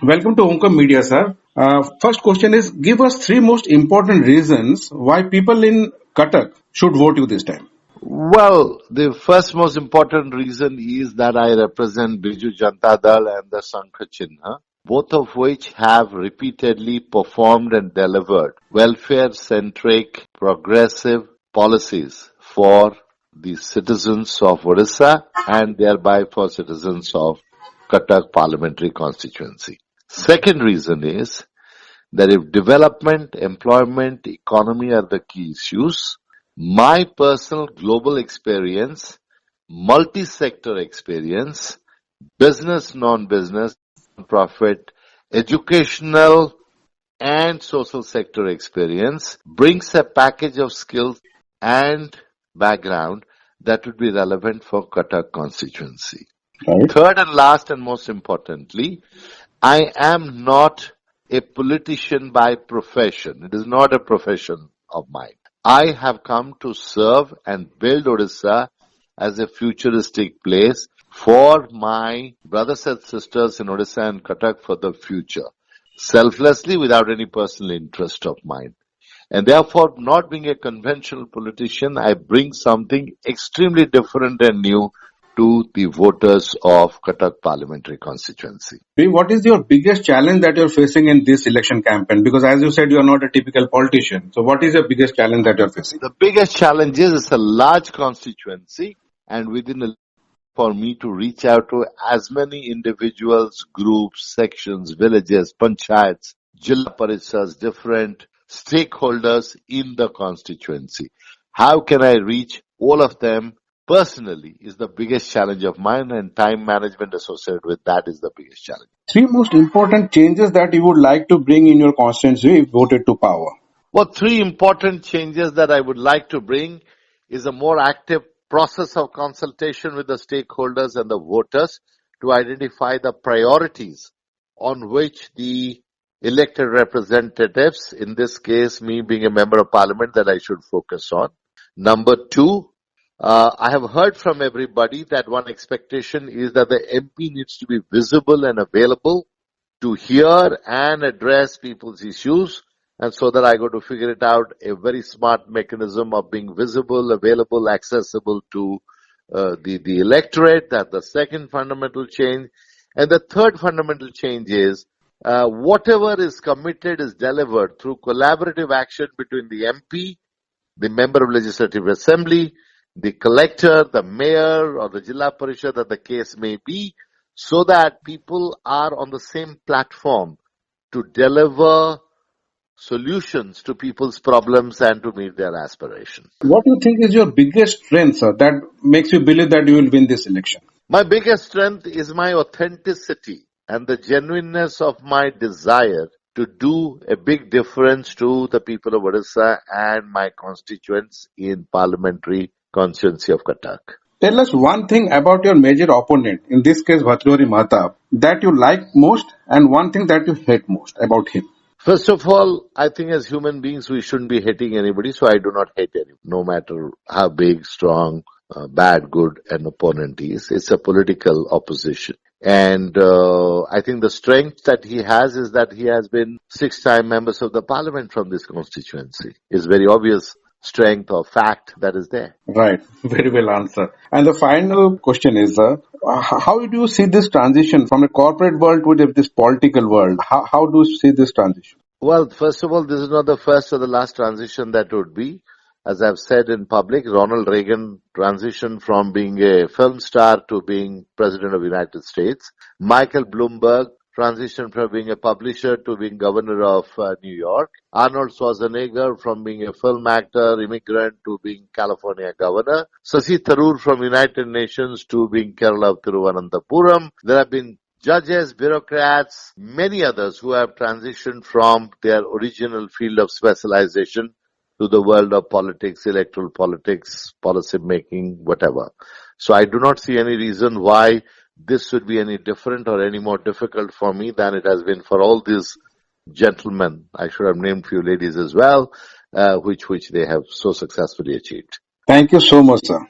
Welcome to Ommcom Media, sir. First question is, give us three most important reasons why people in Cuttack should vote you this time. Well, the first most important reason is that I represent Biju Janata Dal and the Sangha Chinha, both of which have repeatedly performed and delivered welfare-centric, progressive policies for the citizens of Odisha and thereby for citizens of Cuttack parliamentary constituency. Second reason is that if development, employment, economy are the key issues, my personal global experience, multi-sector experience, business, non-business, non-profit, educational and social sector experience brings a package of skills and background that would be relevant for Cuttack constituency. Right. Third and last and most importantly, I am not a politician by profession. It is not a profession of mine. I have come to serve and build Odisha as a futuristic place for my brothers and sisters in Odisha and Cuttack for the future, selflessly without any personal interest of mine. And therefore, not being a conventional politician, I bring something extremely different and new to the voters of Cuttack parliamentary constituency. What is your biggest challenge that you're facing in this election campaign? Because as you said, you are not a typical politician. So what is your biggest challenge that you're facing? The biggest challenge is it's a large constituency and for me to reach out to as many individuals, groups, sections, villages, panchayats, jilla parishads, different stakeholders in the constituency. How can I reach all of them personally is the biggest challenge of mine, and time management associated with that is the biggest challenge. Three most important changes that you would like to bring in your constituency if voted to power. Well, three important changes that I would like to bring is a more active process of consultation with the stakeholders and the voters to identify the priorities on which the elected representatives, in this case me being a member of parliament, that I should focus on. Number two, I have heard from everybody that one expectation is that the MP needs to be visible and available to hear and address people's issues, and so that I got to figure it out, a very smart mechanism of being visible, available, accessible to the electorate. That's the second fundamental change. And the third fundamental change is whatever is committed is delivered through collaborative action between the MP, the member of Legislative Assembly, the collector, the mayor, or the Jilla Parishad, that the case may be, so that people are on the same platform to deliver solutions to people's problems and to meet their aspirations. What do you think is your biggest strength, sir, that makes you believe that you will win this election? My biggest strength is my authenticity and the genuineness of my desire to do a big difference to the people of Odisha and my constituents in parliamentary constituency of Cuttack. Tell us one thing about your major opponent, in this case Bhatrori Mahtab, that you like most and one thing that you hate most about him. First of all, I think as human beings we shouldn't be hating anybody, so I do not hate anyone, no matter how big, strong, bad, good an opponent is. It's a political opposition. And I think the strength that he has is that he has been 6-time members of the parliament from this constituency. It's very obvious strength or fact that is there. Right. Very well answered. And the final question is, how do you see this transition from a corporate world to this political world? How do you see this transition? Well, first of all, this is not the first or the last transition that would be. As I've said in public, Ronald Reagan transitioned from being a film star to being president of the United States. Michael Bloomberg transitioned from being a publisher to being governor of New York. Arnold Schwarzenegger from being a film actor, immigrant, to being California governor. Sasi Tharoor from United Nations to being Kerala of Thiruvananthapuram. There have been judges, bureaucrats, many others who have transitioned from their original field of specialization to the world of politics, electoral politics, policy making, whatever. So I do not see any reason why this should be any different or any more difficult for me than it has been for all these gentlemen. I should have named few ladies as well, which they have so successfully achieved. Thank you so much, sir.